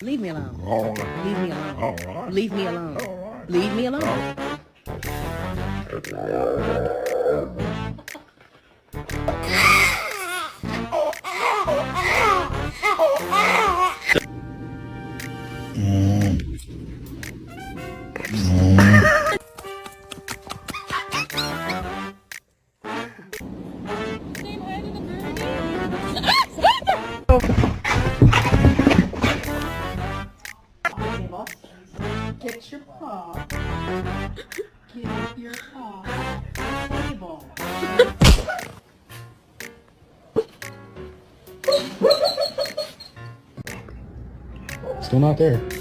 Leave me alone. All right. Leave me alone. All right. Leave me alone. All right. Leave me alone. Get your paw. Get your paw. Table. Still not there.